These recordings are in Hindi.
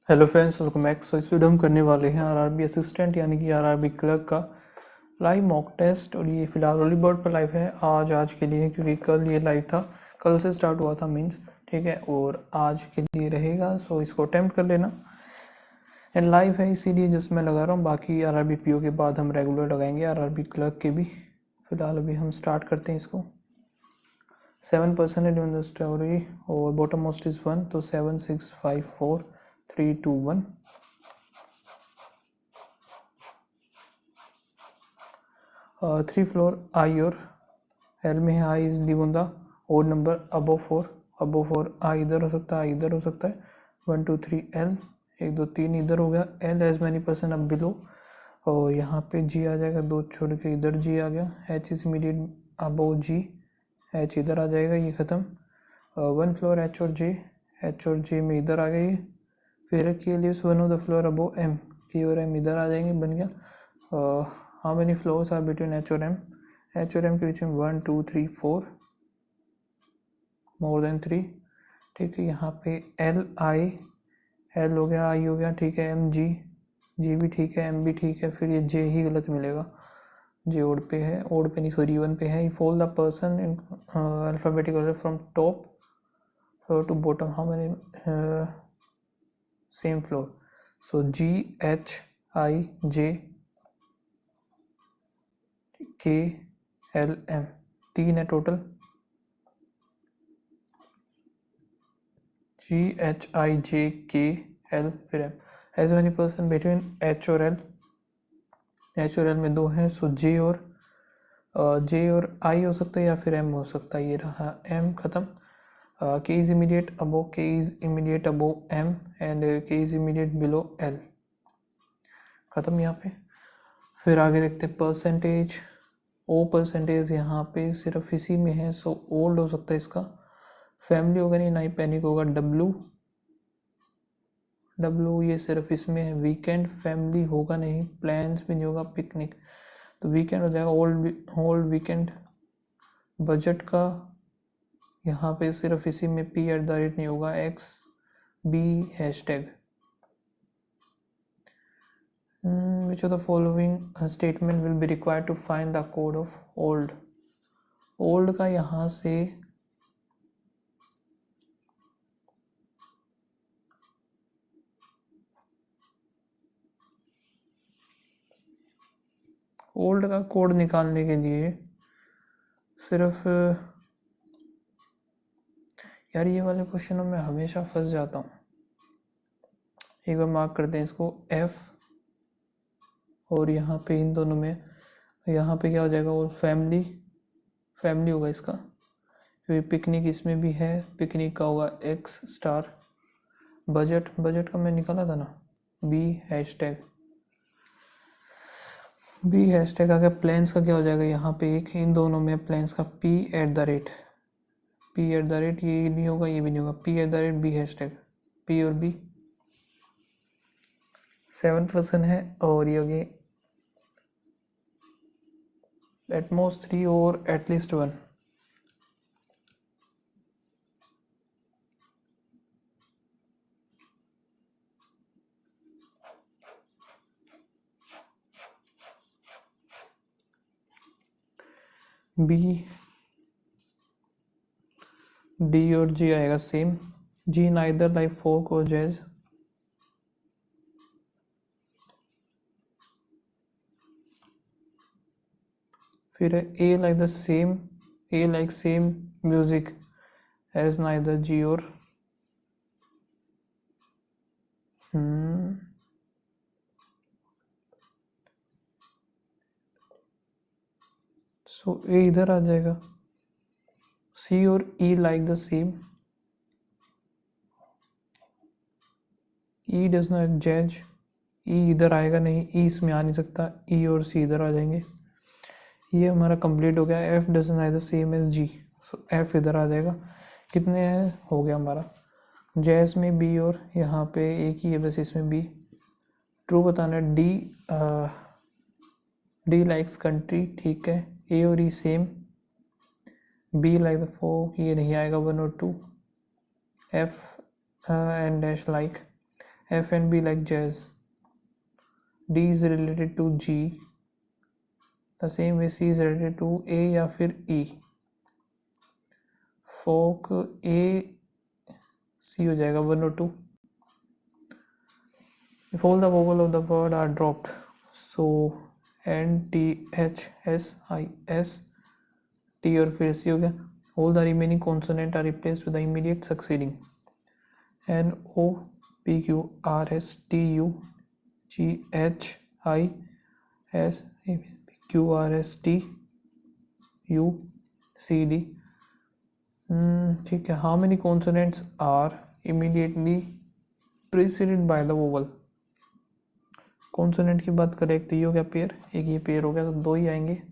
Hello friends, welcome back. So इस वीडियो हम करने वाले हैं आरआरबी असिस्टेंट यानी कि आरआरबी क्लर्क का लाइव मॉक टेस्ट। और ये फिलहाल अर्ली बर्ड पर लाइव है आज के लिए, क्योंकि कल ये लाइव था, कल से स्टार्ट हुआ था मीन्स, ठीक है, और आज के लिए रहेगा। सो इसको अटेम्प्ट कर लेना। एंड लाइव है इसीलिए जिसमें लगा रहा हूँ, बाकी आरआरबी पीओ के बाद हम रेगुलर लगाएंगे आरआरबी क्लर्क के भी। फिलहाल अभी हम स्टार्ट करते हैं इसको। 7% इन द स्टोरी और बॉटम मोस्ट इज 1, तो 7 6 5 4 3 2 1। 3 फ्लोर आई और एल में है। I is live on the odd number above 4। Above 4 I इधर हो सकता है, आई इधर हो सकता है। 1 2 3 एल, 1 2 3 इधर हो गया। एल एज मैनी परसेंट अब बिलो, और यहाँ पे जी आ जाएगा, 2 छोड़ के इधर जी आ गया। H is immediate above G, H इधर आ जाएगा, ये ख़त्म। 1 फ्लोर एच और जे, एच और जे में इधर आ गया ये। फिर के लिए 1 of the floor above M, K और एम इधर आ जाएंगे, बन गया। How many floors are between H और एम? एच और एम के बीच में 1 2 3 4, मोर देन 3, ठीक है। यहाँ पे एल आई, एल हो गया, आई हो गया, ठीक है। एम जी, जी भी ठीक है, एम भी ठीक है। फिर ये जे ही गलत मिलेगा, जे ओड पे है, ओड पे नहीं सॉरी वन पे है। Fold the person in alphabetical order from top floor to bottom. How many same floor? So G H I J K L M, 3 है total. Ji H I J K L फिर M. As many person between H और एल? एच और एल में 2 हैं, सो जे और आई हो सकता है या फिर एम हो सकता है। ये रहा एम, ख़त्म। के is immediate above, K is immediate above M and K is immediate below L, ख़त्म यहाँ पे। फिर आगे देखते परसेंटेज। ओ परसेंटेज यहाँ पे सिर्फ इसी में है, सो ओल्ड हो सकता है इसका। फैमिली होगा नहीं, ना ही पैनिक होगा। डब्लू, डब्लू ये सिर्फ इसमें है। वीकेंड फैमिली होगा नहीं, प्लान्स भी नहीं होगा। पिकनिक तो वीकेंड हो जाएगा। Old weekend. बजट का यहाँ पे सिर्फ इसी में पी एट द रेट नहीं होगा। X B hashtag. Which of the following statement will be required to find the code of old? Old का यहाँ से ओल्ड का कोड निकालने के लिए सिर्फ यार ये वाले क्वेश्चनों में हमेशा फंस जाता हूँ। एक बार मार्क करते हैं इसको एफ, और यहाँ पे इन दोनों में यहाँ पे क्या हो जाएगा? और फैमिली, फैमिली होगा इसका, क्योंकि पिकनिक इसमें भी है। पिकनिक का होगा एक्स स्टार। बजट, बजट का मैं निकाला था ना, बी हैशटैग। बी हैशटैग आ गया। प्लान्स का क्या हो जाएगा? यहाँ पे एक, इन दोनों में प्लान्स का P at the rate, P at the rate ये नहीं होगा, ये भी नहीं होगा। P at the rate B hashtag, P और बी। 7% है, और ये होगी एटमोस्ट 3 और एटलीस्ट 1। बी डी और जी आएगा same. G neither like folk or jazz. फिर A like the same, A like same music as neither G और सो ए इधर आ जाएगा। सी और E like the same, E does not जज, ई इधर आएगा नहीं, ई इसमें आ नहीं सकता। ई और सी इधर आ जाएंगे। ये हमारा कंप्लीट हो गया। F does neither same as G, so F इधर आ जाएगा। कितने हैं? हो गया हमारा। जैज में बी, और यहाँ पे एक ही है बस इसमें बी। ट्रू बताना है। डी डी लाइक्स कंट्री, ठीक है। ए और ई same. Be like the folk, ये नहीं आएगा 1 और 2। F and dash like, F and B like jazz. D is related to G. The same way C is related to A या फिर E. Folk A C हो जाएगा 1 और 2. If all the vowel of the word are dropped, so N T H S I S T और फिर C हो गया. All the remaining consonant are replaced with the immediate succeeding. N O P Q R S T U G H I S Q R S T U C D. ठीक है. How many consonants are immediately preceded by the vowel? Consonant की बात करें, एक तो ये हो गया पेयर, एक ये पेयर हो गया, तो 2 ही आएंगे.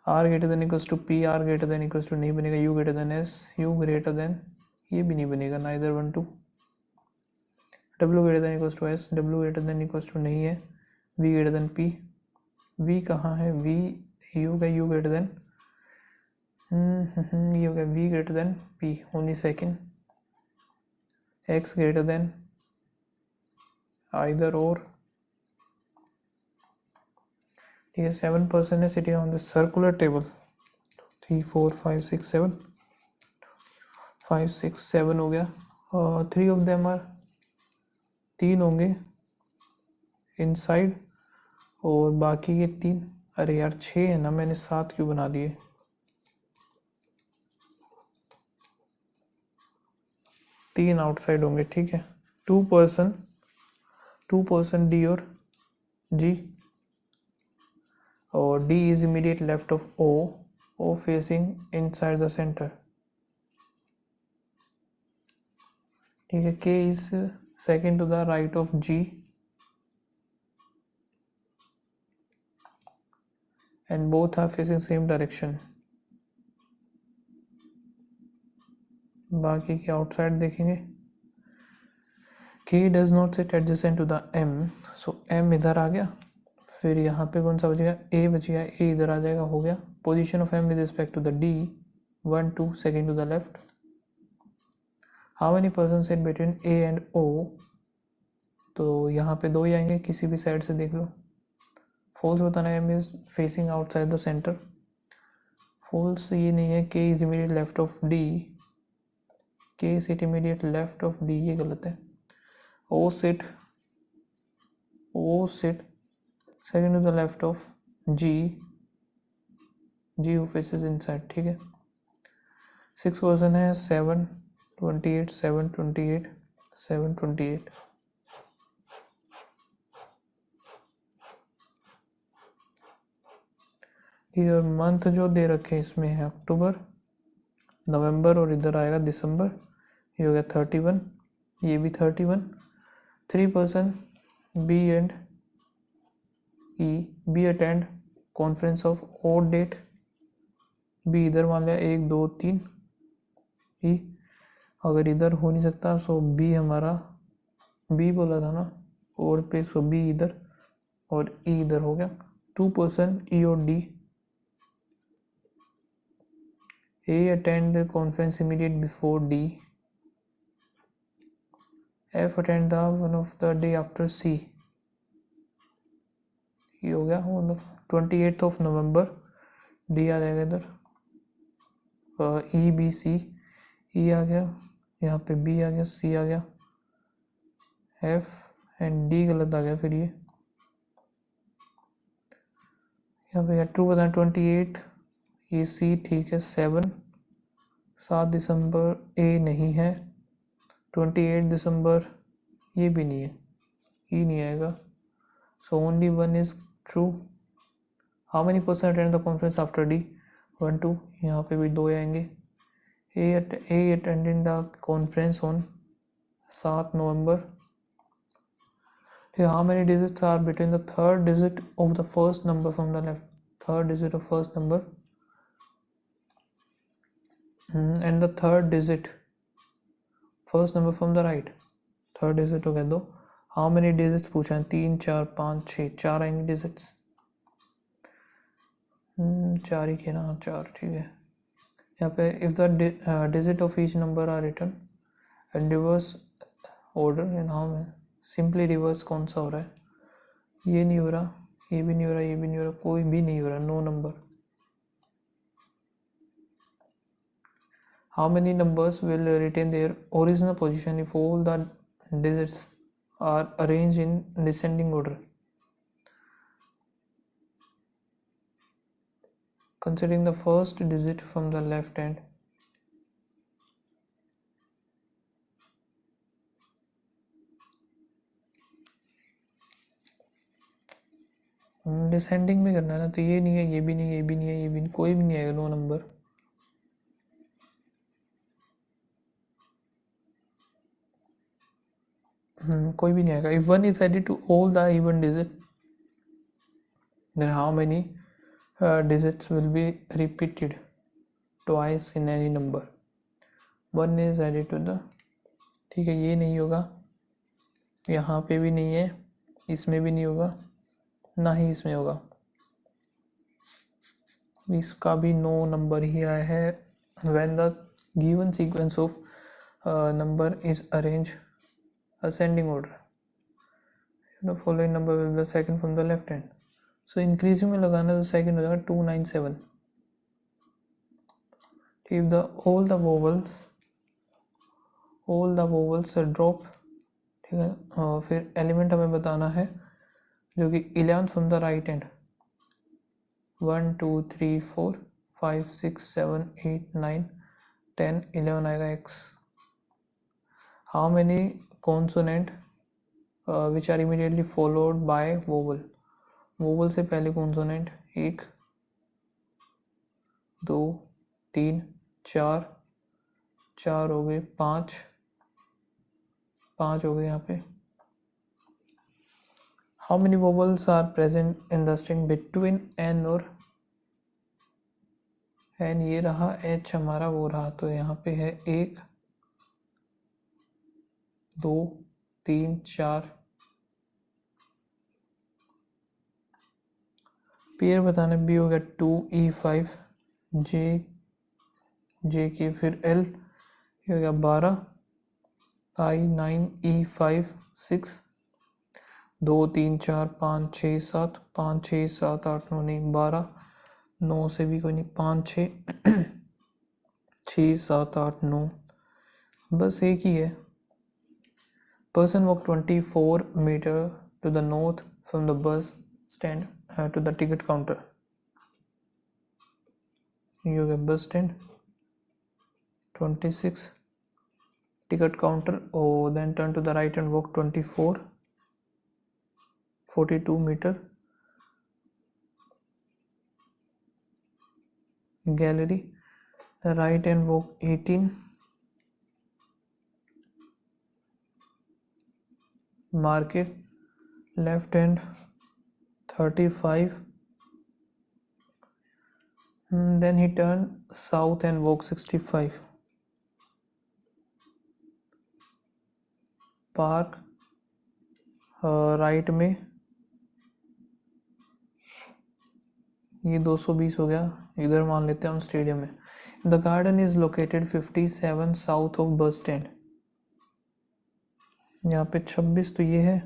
R greater than equals to P, R greater than equals to नहीं बनेगा, U greater than S, U greater than ये भी नहीं बनेगा, neither 1 2. W greater than equals to S, W greater than equals to नहीं है, V greater than P, V कहाँ है, वी ये हो गया यू ग्रेटर देन ये हो गया we greater than P, only second. X greater than either or. ठीक है. 7% है sitting on the circular table. 3 4 5 6 7 5 6 7 हो गया. 3 of them are 3 होंगे inside और बाकी के 3, अरे यार 6 है ना, मैंने 7 क्यों बना दिए. तीन आउटसाइड होंगे. ठीक है. 2% D और G, और D is immediate left of O facing inside the center. ठीक है. K is second to the right of G and both are facing same direction. बाकी के आउटसाइड देखेंगे. K does not sit adjacent to the M, so M इधर आ गया. फिर यहाँ पे कौन सा बचेगा, A बच गया, A इधर आ जाएगा, हो गया. Position of M with respect to the D 1 2 second to the left. How many person sit between A and O, तो यहाँ पे 2 ही आएंगे, किसी भी साइड से देख लो. फॉल्स बताना है, M is facing outside the centre. False ये नहीं है. K is immediate left of D, K sit immediate left of D, ये गलत है. O sit second to the left of G who faces inside. ठीक है. 6% है 7 28 7 28 7 28. ठीक है. और मंथ जो दे रखे इसमें है अक्टूबर, नवंबर और इधर आएगा दिसंबर. ये हो गया 31, ये भी 31. 3% B and E, B attend conference of odd date. B इधर मान लिया 1 2 3. E अगर इधर हो नहीं सकता सो B हमारा, B बोला था ना, और पे सो B इधर और E इधर हो गया. 2% E और D. A attend the conference immediate before D. F attend the one of the day after C. ये हो गया 28th of November. D आ जाएगा इधर. E B C, E आ गया, यहाँ पे B आ गया, C आ गया, F एंड D गलत आ गया. फिर ये यहाँ पे ट्रू बताना 28, ये C ठीक है. 7 दिसंबर A नहीं है. 28 दिसंबर ये भी नहीं है, E नहीं आएगा. So only 1 is true. How many person attend the conference after D 1 2. यहाँ पे भी 2 आएंगे. A attended the conference on 7 November. How many digits are between the third digit of the first number from the left? Third digit of first number and the third digit first number from the right. Third digit हो गया 2. How many digits पूछा है, 3 4 5 6. 4 आएंगे digits. 4 ही किया ना, 4 ठीक है. यहाँ पे if the digit of each number are written and reverse order and how में सिंपली रिवर्स कौन सा हो रहा है, ये नहीं हो रहा, ये भी नहीं हो रहा, ये भी नहीं हो रहा, कोई भी नहीं हो रहा, no number. How many numbers will retain their original position if all the digits are arranged in descending order? Considering the first digit from the left hand. Descending में करना है ना, तो ये नहीं है, ये भी नहीं है, ये भी नहीं है, ये भी नहीं, कोई भी नहीं आएगा, नो नंबर. कोई भी नहीं आएगा. If one is added to all the even digit then how many digits will be repeated twice in any number? One is added to the, ठीक है, ये नहीं होगा, यहाँ पे भी नहीं है, इसमें भी नहीं होगा, ना ही इसमें होगा, इसका भी नो नंबर ही आया है. when the given sequence of number is arranged ascending order, the following number will be the second from the left hand. So increasing में लगाना तो सेकंड हो जाएगा 297. if the all the vowels drop, ठीक है, और फिर एलिमेंट हमें बताना है जो कि 11 फ्रॉम द राइट हैंड. 1 2 3 4 5 6 7 8 9 10 11 आएगा x. How many consonant which are immediately followed by vowel. Vowel से पहले कॉन्सोनेंट 1 2 3 4 4 हो गए, 5 हो गए यहाँ पे. How many vowels are present in the string between N और एन, ये रहा एच हमारा, वो रहा, तो यहाँ पे है 1 2 3 4. पेयर बताना, बी हो गया 2 E5 जे के, फिर एल हो गया 12 I9 E5 6 2 3 4 5 6 7 5 6 7 8 9 नहीं 12 9 से भी कोई नहीं, 5 6 6 7 8 9, बस एक ही है. Person walked 24 meter to the north from the bus stand to the ticket counter. You get bus stand 26, ticket counter, oh then turn to the right and walk 42 meter, gallery, right and walk 18, market, left hand 35, then he turned south and walk 65, park right में, ये 220 हो गया, इधर मान लेते हैं हम स्टेडियम में. The garden is located 57 south of bus stand. यहाँ पे 26 तो ये है,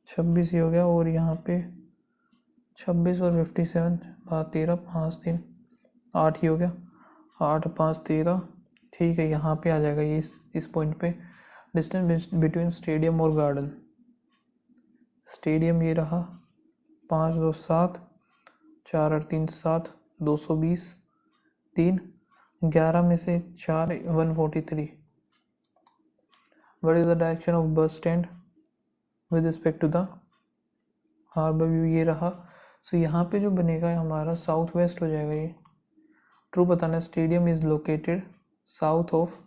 26 ही हो गया, और यहाँ पे 26 और 57 13 5 3 8 ही हो गया, 8 5 13, ठीक है. यहाँ पे आ जाएगा ये इस पॉइंट पे. डिस्टेंस बिटवीन स्टेडियम और गार्डन, स्टेडियम ये रहा 5 2 7 4 8 3 7 220 3 11 में से 4 143. What is the direction of bus stand with respect to the harbour view, ये रहा. सो यहाँ पे जो बनेगा हमारा साउथ वेस्ट हो जाएगा ये. ट्रू बताना है. Stadium is located south of,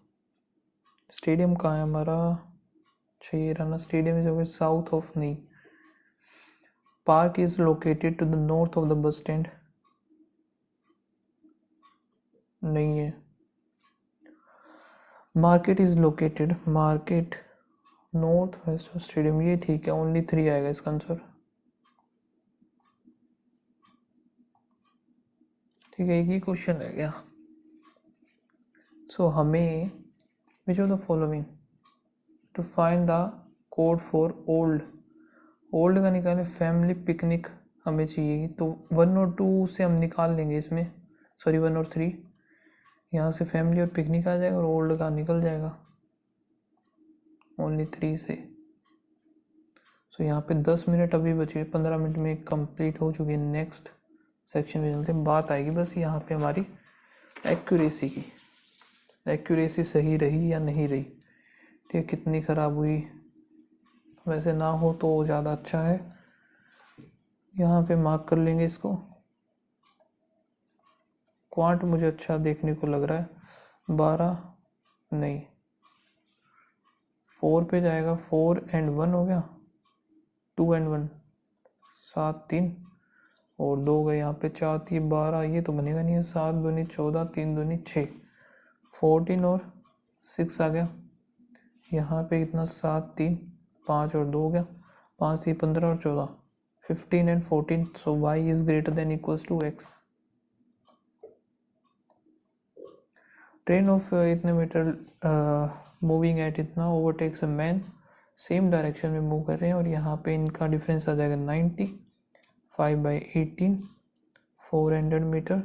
stadium कहाँ है हमारा, चाहिए रहना, स्टेडियम इज साउथ ऑफ नहीं. Park is located to the north of the bus stand, नहीं है. Market is located, market north west of stadium, ये ठीक है. ओनली 3 आएगा इसका आंसर, ठीक है. एक ही क्वेश्चन है क्या. सो हमें which of the following to find the code for old का निकालें। फैमिली पिकनिक हमें चाहिए, तो 1 और 2 से हम निकाल लेंगे इसमें, सॉरी 1 और 3, यहाँ से फैमिली और पिकनिक आ जाएगा और ओल्ड का निकल जाएगा ओनली 3 से। सो यहाँ पे 10 मिनट अभी बचे, 15 मिनट में कंप्लीट हो चुकी है। नेक्स्ट सेक्शन में चलते हैं। बात आएगी बस यहाँ पे हमारी एक्यूरेसी की, एक्यूरेसी सही रही या नहीं रही, ठीक, कितनी ख़राब हुई। वैसे ना हो तो ज़्यादा अच्छा है। यहाँ पे मार्क कर लेंगे इसको। क्वांट मुझे अच्छा देखने को लग रहा है। 12 नहीं, 4 पे जाएगा। 4 and 1 हो गया, 2 and 1 7 3 और 2 गए यहाँ पे, 4 3 12, ये तो बनेगा नहीं है। 7 दूनी 14, 3 दूनी 6, 14 और 6 आ गया। यहाँ पे कितना, 7 3 5 और 2 हो गया, 5 3 15 और 14, 15 and 14। So y is greater than equals to x। Train of इतने मीटर मूविंग एट इतना overtakes a man, same direction में मूव कर रहे हैं और यहाँ पे इनका डिफरेंस आ जाएगा 90, 5/18, 400 मीटर।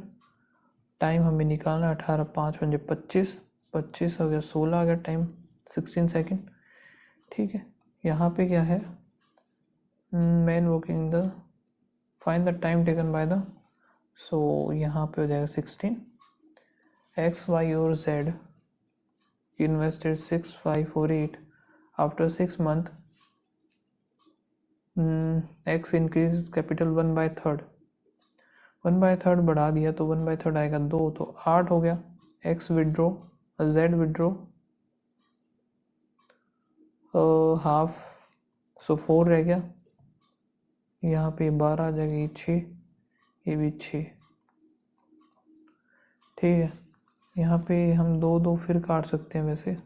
टाइम हमें निकालना 18 5 5 25, 25 हो गया, 16 आ गया टाइम, 16 सेकेंड। ठीक है, यहाँ पे क्या है, man walking the, find the time taken by the, so यहाँ पे हो जाएगा 16। एक्स वाई और Z invested 6 5 or 8 after 6 month, x increase capital 1/3, 1/3 बढ़ा दिया तो 1/3 आएगा 2, तो 8 हो गया। x withdrew, z withdrew half, so 4 रह गया। यहाँ पे 12 आ जाएगा, ये 6, ये भी 6। ठीक है, यहाँ पे हम 2 2 फिर काट सकते हैं वैसे,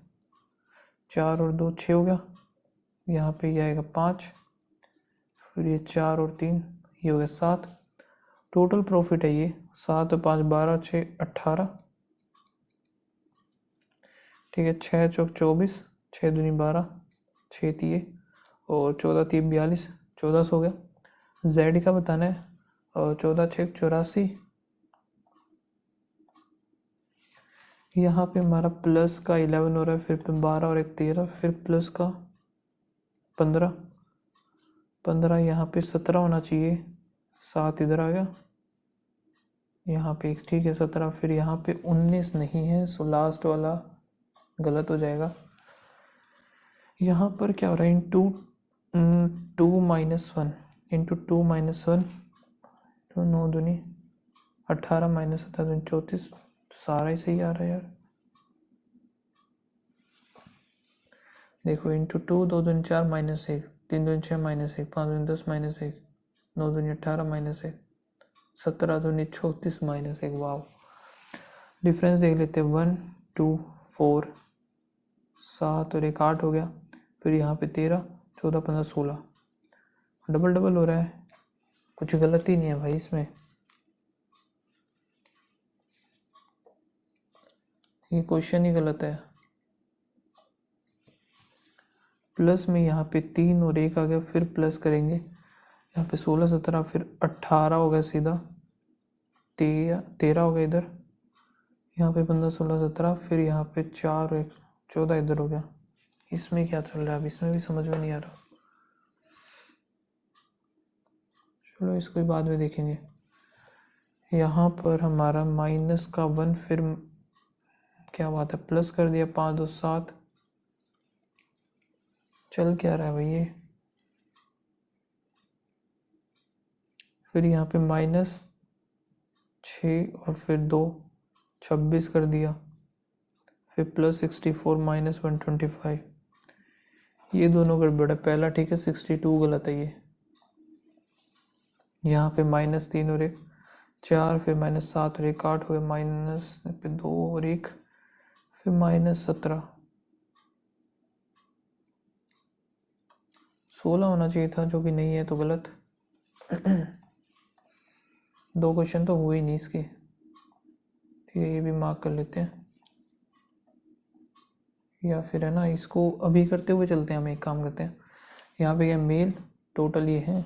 4 और 2 6 हो गया। यहाँ पे ये आएगा 5, फिर ये 4 और 3, ये हो गया 7। टोटल प्रॉफिट है ये 7 और 5 12 6 18। ठीक है, 6 चौक 24, 6 दूनी 12, 6 तिये और 14 3 42, 1400 हो गया। जेड का बताना है, और 14 6 84। यहाँ पे हमारा प्लस का 11 हो रहा है, फिर 12 और 1 13, फिर प्लस का 15, 15 यहाँ पे 17 होना चाहिए, 7 इधर आ गया, यहाँ पे ठीक है 17, फिर यहाँ पे 19 नहीं है, सो लास्ट वाला गलत हो जाएगा। यहाँ पर क्या हो रहा है, इंटू 2 - 1, इंटू 2 - 1, तो 9 दूनी 18 - 17 दूनी 34, सारा ही सही आ रहा है यार। देखो, इंटू 2 2 दूनी 4 - 1, 3 दूनी 6 - 1, 5 दूनी 10 - 1, 9 दूनी 18 - 1, 17 दूनी 34 - 1। वाव, डिफरेंस देख लेते हैं, 1 2 4 7 और 1 8 हो गया, फिर यहाँ पे 13 14 15 16, डबल डबल हो रहा है। कुछ गलत ही नहीं है भाई इसमें, ये क्वेश्चन ही गलत है। प्लस में यहाँ पे 3 और 1 आ गया, फिर प्लस करेंगे, यहाँ पे 16 17, फिर 18 हो गया सीधा, 13 हो गया इधर, यहाँ पे 15 16 17, फिर यहाँ पे 4 और 1 14 इधर हो गया। इसमें क्या चल रहा है, अब इसमें भी समझ में नहीं आ रहा। चलो इसको बाद में देखेंगे। यहाँ पर हमारा माइनस का 1, फिर क्या बात है, प्लस कर दिया, 5 2 7, चल क्या रहा है भाई ये। फिर यहाँ पे -6 और फिर 2 26 कर दिया, फिर +64 - 125, ये दोनों गड़बड़ है। पहला ठीक है, 62 गलत है ये। यहाँ पे -3 और 1 4, फिर -7 और 1 8 हो गया, माइनस पे 2 और 1, फिर -17, 16 होना चाहिए था, जो कि नहीं है, तो गलत। 2 क्वेश्चन तो हुए ही नहीं इसके। ठीक है, ये भी मार्क कर लेते हैं। या फिर है ना, इसको अभी करते हुए चलते हैं, हम एक काम करते हैं। यहाँ पे क्या मेल टोटल ये है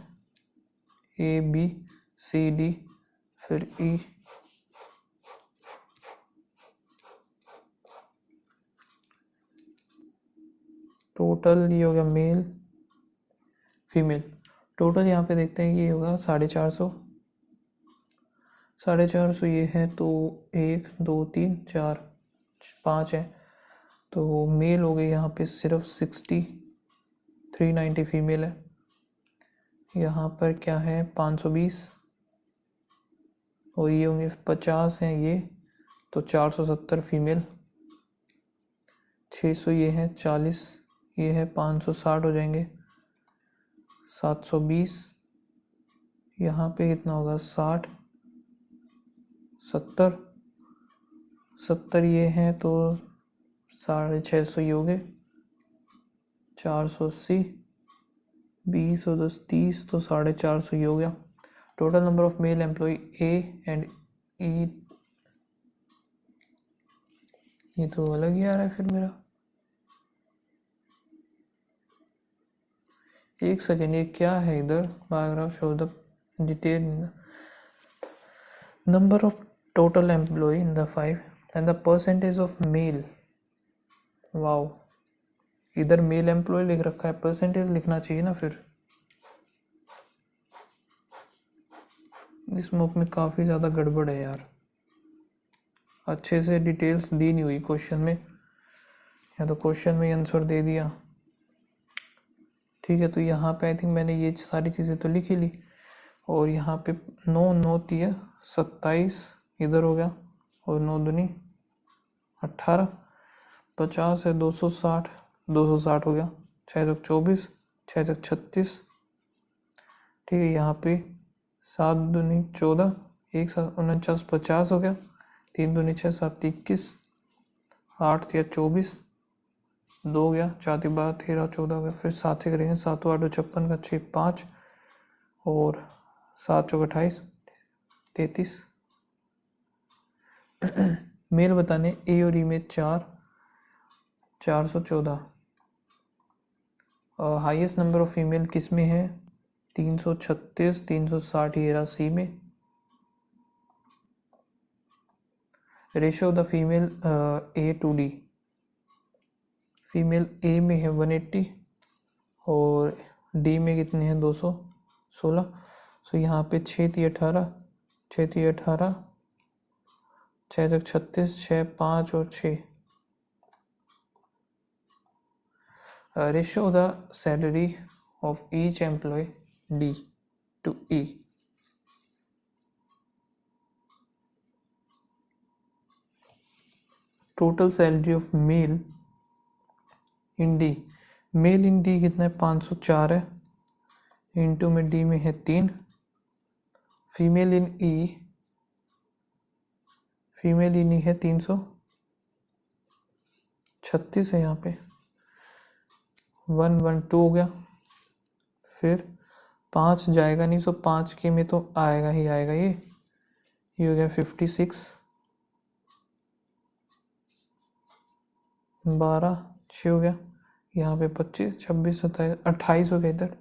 ABCD फिर E, टोटल ये हो गया मेल फीमेल। टोटल यहाँ पे देखते हैं ये होगा 450, 450 ये है तो 1 2 3 4 5 है, तो मेल हो गए यहाँ पे सिर्फ 60, 390 फीमेल है। यहाँ पर क्या है 520 और ये होंगे 50 हैं ये, तो 470 फीमेल। 600 ये है 40, ये है 560 हो जाएंगे। 720 यहाँ पे कितना होगा 60, 70, 70 ये हैं तो 650 ये हो गए। 480, 20 और 10 30 तो 450 ये हो गया। Total number of male employ A and E, ये तो अलग ही आ रहा है फिर मेरा। एक सेकेंड, ये क्या है इधर, paragraph show the detail number of total employ in the 5 and the percentage of male. Wow, इधर मेल एम्प्लॉय लिख रखा है, परसेंटेज लिखना चाहिए ना फिर। इस बुक में काफ़ी ज़्यादा गड़बड़ है यार, अच्छे से डिटेल्स दी नहीं हुई क्वेश्चन में, या तो क्वेश्चन में आंसर दे दिया। ठीक है, तो यहाँ पे आई थिंक मैंने ये सारी चीज़ें तो लिख ही ली, और यहाँ पे 9 9 3 27 इधर हो गया, और 9 दूनी 18, 50 है 260, 260 हो गया। 6 तक 24, 6 तक 36। ठीक है, यहाँ पे 7 दूनी 14, 1 7 49 50 हो गया। 3 दूनी 6 7 21, 8 3 24, 2 गया, 4 3 12 13 14 हो गया। फिर 7 से करेंगे, 7 8 56 का 6 5 और 7 चौक 28 33। मेल बताने ए और ई में 414। हाईएस्ट नंबर ऑफ फीमेल किस में है 336, 360 ये रहा सी में। Ratio of the female A to D, female A में है 180 और D में कितने हैं 216। सो यहाँ पे 6 3 18, 6 3 18, 6 तक 36, 6 5 और 6। Ratio of the salary of each employ D to E, total salary of male in D, male in D कितना है 504 है, इंटू में डी में है 3। फीमेल इन ई, फीमेल इन ई है 336 है, यहाँ पे 112 हो गया। फिर 5 जाएगा नहीं, सो 5 के में तो आएगा ही आएगा, ये हो गया 56, 12 6 हो गया, यहाँ पे 25 26 27 28 हो गया इधर,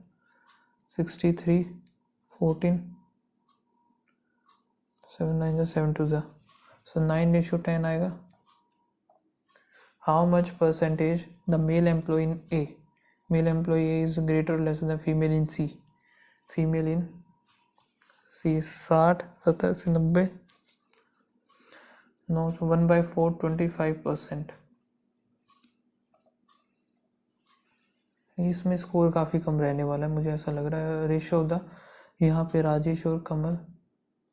63 14 7 9 7 2 जा, सो 9:10 आएगा। How much percentage the male employee in A, male employee A is greater or less than female in C, female in C 60 70 80 90, 1/4 25%। इसमें स्कोर काफ़ी कम रहने वाला है, मुझे ऐसा लग रहा है। रेशियो ऑफ द, यहाँ पे राजेश और कमल,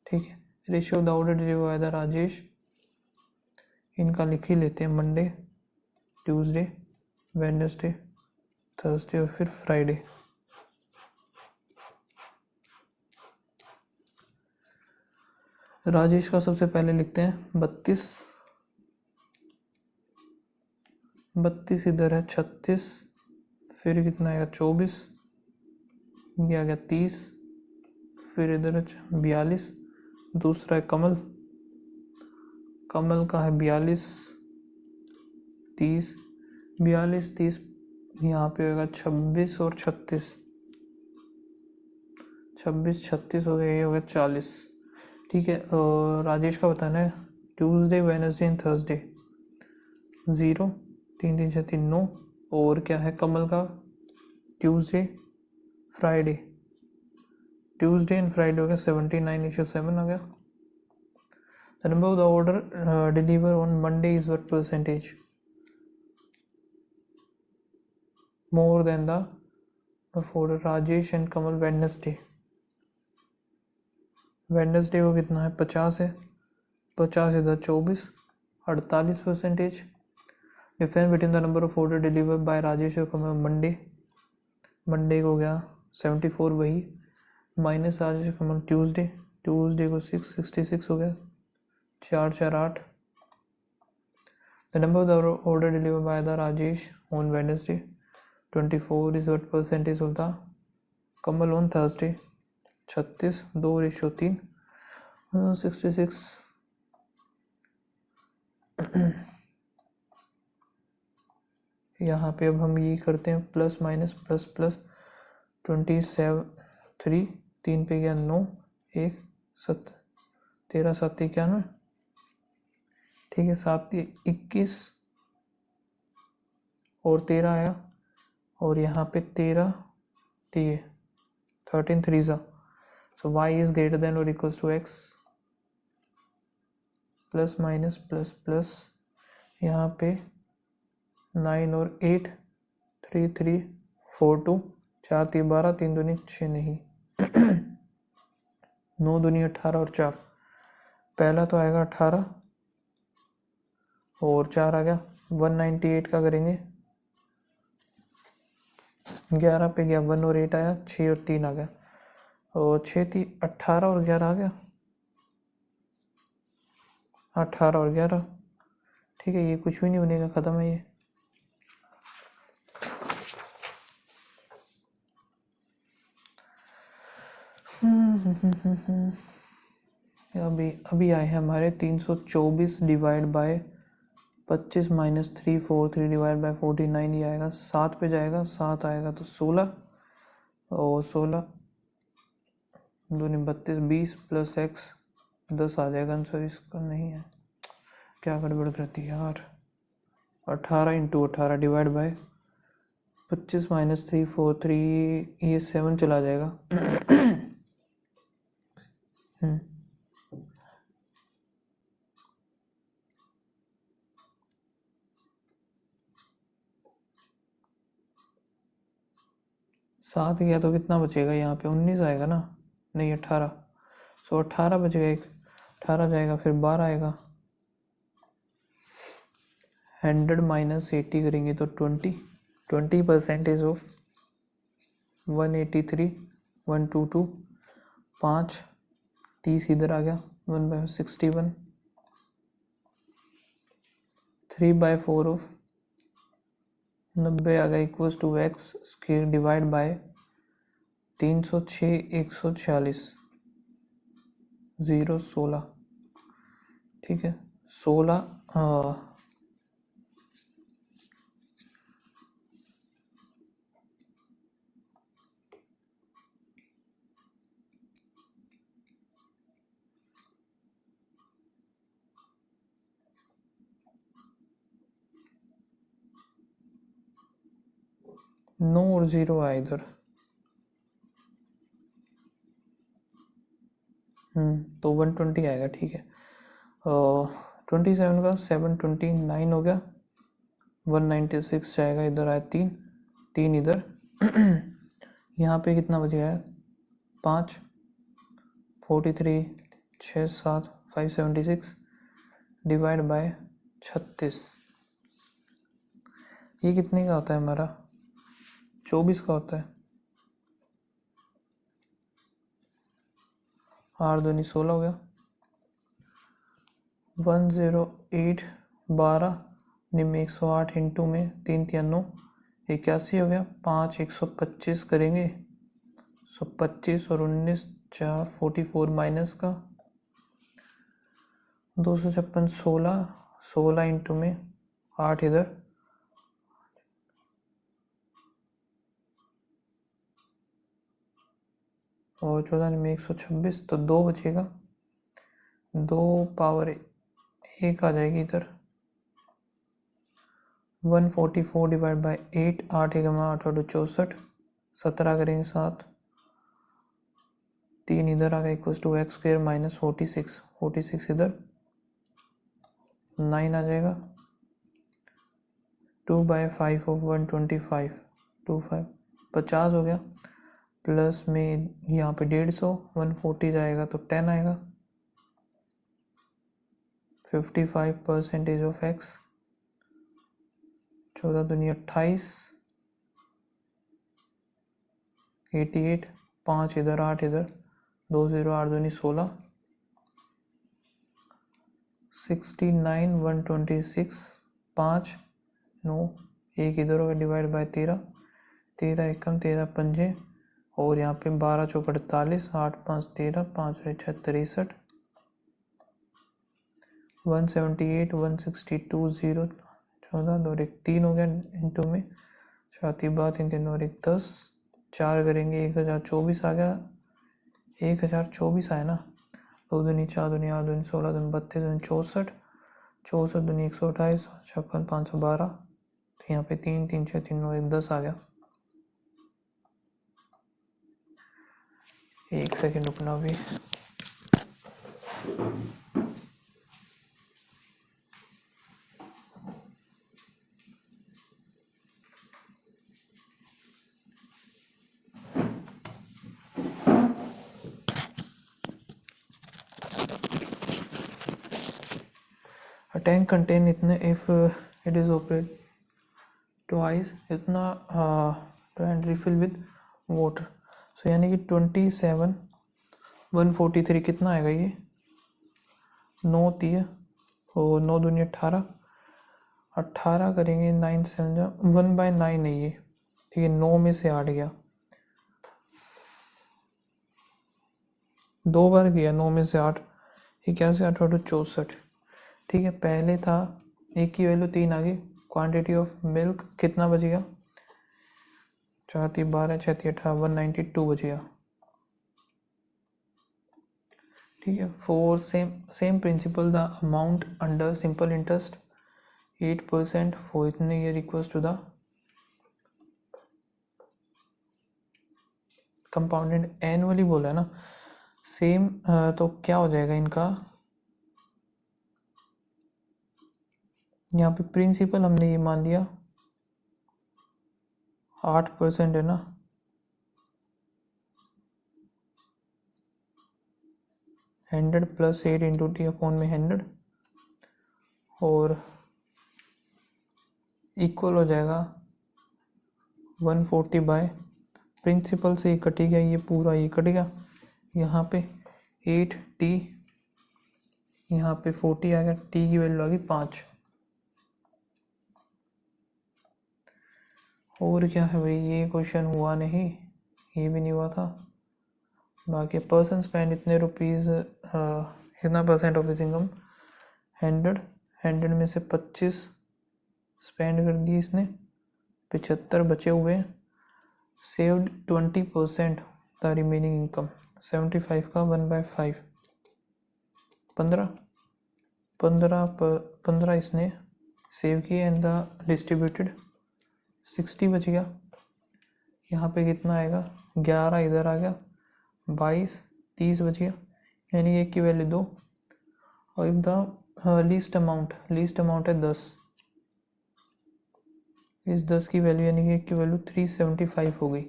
ठीक है, ratio of the order deliver bye the Rajesh, इनका लिख ही लेते हैं, मंडे ट्यूसडे वेडनेसडे थर्सडे और फिर फ्राइडे। राजेश का सबसे पहले लिखते हैं 32, 32 इधर है 36, फिर कितना आएगा 24, ये आ गया 30, फिर इधर है 42। दूसरा है कमल, कमल का है 42, 30, 42 30 यहाँ पे होगा 26 और 36, 26 36 हो गया, ये हो गया 40। ठीक है, राजेश का बताना है ट्यूसडे वेडनेसडे एंड थर्सडे 0, 3 3 6 3 9, और क्या है कमल का Tuesday Friday, Tuesday and Friday हो गया 79:7 हो गया। The number of the order deliver on Monday is what percentage? More than the order Rajesh and Kamal Wednesday. Wednesday को कितना है 50 है, 50 इधर 24, 48%। Difference between the number of order deliver by Rajesh और कमल मंडे, मंडे को हो गया 74 वही, minus Rajesh Kamal Tuesday, Tuesday को 66 हो गया, 4 4 8। The number of the order delivered by the Rajesh on Wednesday 24 is what percentage of the Kamal on Thursday 36 2:3 66। यहाँ पे अब हम ये करते हैं प्लस माइनस प्लस प्लस 27 3 3 पे गया 9 1 7 13 7 91, ठीक है 7 21 और 13 आया, और यहाँ पे 13 दिए 13 3 सा, so y is greater than और equals to x, plus minus plus plus यहाँ पे 9 और 8 3 3 4 2 4 3 12 3 दूनी 6 नहीं 9 दूनी 18 और 4, पहला तो आएगा 18 और 4 आ गया, 198 का करेंगे, 11 पे गया 1 और 8 आया, 6 और 3 आ गया, और 6 थी 18 और 11 आ गया, 18 और 11, ठीक है ये कुछ भी नहीं बनेगा, ख़त्म है ये। अभी आए हैं हमारे 324 divide by 25 minus 343 divide by 49, ये आएगा 7 पे जाएगा, 7 आएगा तो 16 और 16 दूनी 32 20 प्लस x 10 आ जाएगा आंसर, इसका नहीं है, क्या गड़बड़ करती है यार। 18 इंटू 18 डिवाइड बाय 25 माइनस 343, ये 7 चला जाएगा 7 गया तो कितना बचेगा यहाँ पे 19 आएगा ना, नहीं 18, सो 18 बचेगा, एक 18 जाएगा, फिर 12 आएगा, 100 माइनस 80 करेंगे तो 20% ऑफ 183 122 5 30 इधर आ गया 1/61 3/4 ऑफ 90 आ गया equals to x square divide by 306 146 0 16, ठीक है 16 9 और 0 आया इधर, तो 120 आएगा, ठीक है 27 का 729 हो गया, 196 जाएगा, इधर आया 3 3 इधर यहाँ पे कितना बच गया है 5 43 6 7 576 डिवाइड बाय 36, ये कितने का होता है हमारा 24 का होता है, 8 दूनी 16 हो गया, 108 12 निम्न 108 इंटू में 3 3 9 81 हो गया, 5 125 करेंगे 125 और 19 4 44 माइनस का 256 16 16 इंटू में 8 इधर और 14 में 126, तो 2 बचेगा, 2 पावर 1 आ जाएगी इधर। 144 डिवाइड बाई 8, 8 एक हमारा 8 और 64, 17 करेंगे 7, 3 इधर आ गया equals to X square minus 46, 46 इधर 9 आ जाएगा। 2/5 ऑफ 125, 25 50 हो गया, प्लस में यहाँ पे 150, 140 जाएगा तो 10 आएगा। 55% ऑफ एक्स, 14 दूनी 28, 88, 5 इधर 8 इधर, 2 0 8 दूनी 16, 69, 126, 5 9 1 इधर होगा डिवाइड बाय 13, 13 एकम 13 पंजे, और यहाँ पे 12 चौक 48, 8 5 13, 5 6 63, 178, 162 0, 14 2 1 3 हो गया इंटू में, 4 बात 3 3 और 1 10, 4 करेंगे 1024 आ गया, 1024 आया ना। 2 दूनी 4 दूनी 8 दूनी 16 दूनी 32 दूनी 64, 64 दूनी 128, 56 512, तो यहाँ पे 3 3 6 3 और 1 10 आ गया। 1 सेकेंड रुकना भी। A tank contain इतने if it is operated twice इतना and refill with water, so यानी कि 27 143 कितना आएगा ये 9 3 और 9 दूनी 18, 18 करेंगे 9 7 1/9 नहीं है, ठीक है 9 में से 8 गया, 2 बार गया 9 में से 8, ये क्या से 8 और 64, ठीक है। पहले था एक की वैल्यू 3 आ गई, क्वांटिटी ऑफ मिल्क कितना बच गया 4 3 12 6 3 18 192 बच गया, ठीक है। For same principal the amount under simple interest 8% for इतने year equals to the compounded annually बोला है ना सेम, तो क्या हो जाएगा इनका, यहाँ पे प्रिंसिपल हमने ये मान लिया 8% है ना, hundred plus 8 into T upon में 100, और इक्वल हो जाएगा 140 बाय प्रिंसिपल से ये कट गया, ये पूरा ये कट गया, यहाँ पे 8t, यहाँ पे 40 आ गया, t की वैल्यू आ गई 5। और क्या है भाई, ये क्वेश्चन हुआ नहीं, ये भी नहीं हुआ था। बाकी पर्सन स्पेंड इतने रुपीज़, कितना परसेंट ऑफ हिज इनकम 100 में से 25 स्पेंड कर दिए इसने, 75 बचे हुए, सेव्ड 20% द रिमेनिंग इनकम, 75 का 1/5 15 इसने सेव किए एंड द डिस्ट्रीब्यूटेड 60 बच गया। यहाँ पे कितना आएगा 11 इधर आ गया, 22 30 बच गया, यानी एक की वैल्यू 2, और इफ द लीस्ट अमाउंट है 10, इस 10 की वैल्यू यानी कि एक की वैल्यू 375 हो गई,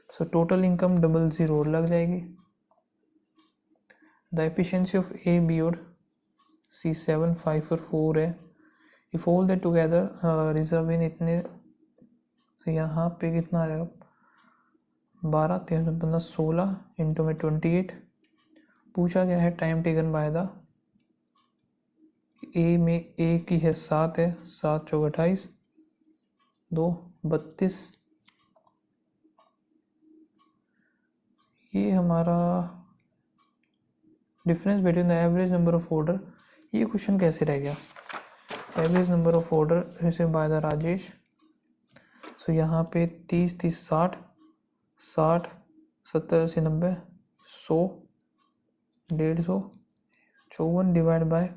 सो टोटल इनकम 00 और लग जाएगी। The efficiency of A B और सी 7 5 और 4 है, if all that together reserve in इतने, तो यहाँ पे कितना आएगा 12 13 15 16 इंटू में 28। पूछा गया है टाइम टेकन बाय द ए में, ए की है 7 है, 7 चौक 28 2 32, ये हमारा difference between the average number of order, ये क्वेश्चन कैसे रह गया, average number of order received by the Rajesh, so यहाँ पे 30 30 60 60 70 80 90 100, 150, 54 डिवाइड बाय,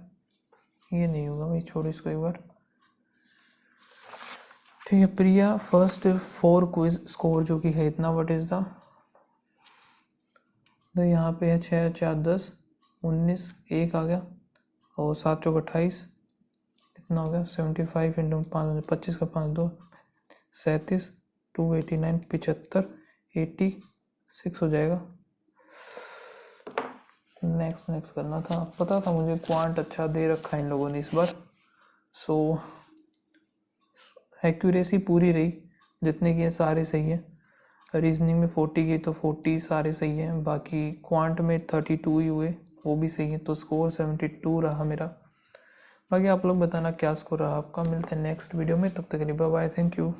ये नहीं होगा भाई, छोड़ इसको एक बार। ठीक है, प्रिया फर्स्ट 4 क्विज स्कोर जो कि है इतना, व्हाट इज द, तो यहाँ पे है 6 4 10 19, एक आ गया, और 7 चौक 28, इतना हो गया 75 इंटू 5, 25 का 5 2 37, 289 75, 86 हो जाएगा। नेक्स्ट करना था, पता था मुझे क्वांट अच्छा दे रखा है इन लोगों ने इस बार, सो एक्यूरेसी पूरी रही, जितने किए सारे सही है। रीजनिंग में 40 की तो 40 सारे सही हैं, बाकी क्वांट में 32 ही हुए, वो भी सही है, तो स्कोर 72 रहा मेरा। बाकी आप लोग बताना क्या स्कोर रहा आपका। मिलते हैं नेक्स्ट वीडियो में, तब तक के लिए बाय बाय, थैंक यू।